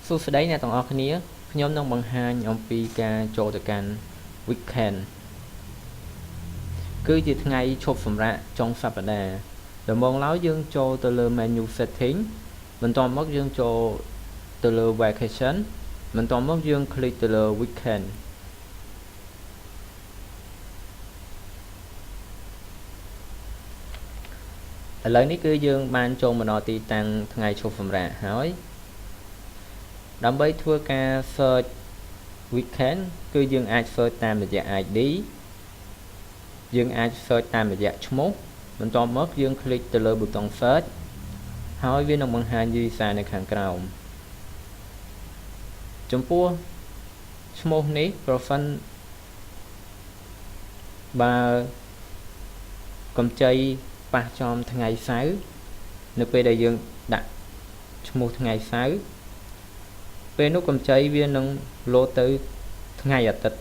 សួស្តីអ្នកទាំងអស់គ្នាខ្ញុំនឹងបង្ហាញអំពីការចូលទៅកាន់ weekend គឺជាថ្ងៃឈប់សម្រាកចុងសប្តាហ៍ដំបូងឡើយយើងចូលទៅលើ menu setting បន្ទាប់មកយើងចូលទៅលើ vacation បន្ទាប់មកយើងคลิกទៅលើ weekend ឥឡូវនេះគឺយើងបានចូលមកដល់ទីតាំងថ្ងៃឈប់សម្រាកហើយដើម្បីធ្វើការ search weekend គឺយើងអាច search តាមរយៈ ID យើងអាច search តាមរយៈឈ្មោះបន្ទាប់មកយើងคลิกទៅលើប៊ូតុង search ហើយវានឹងបង្ហាញវីសានៅខាងក្រោមចំពោះឈ្មោះនេះប្រសិនបើកម្ចីប៉ះចំថ្ងៃសៅរ៍នៅពេលដែលយើងដាក់ឈ្មោះថ្ងៃសៅរ៍ពេលនោះកម្ចីវានឹងលោតទៅថ្ងៃអាទិត្យ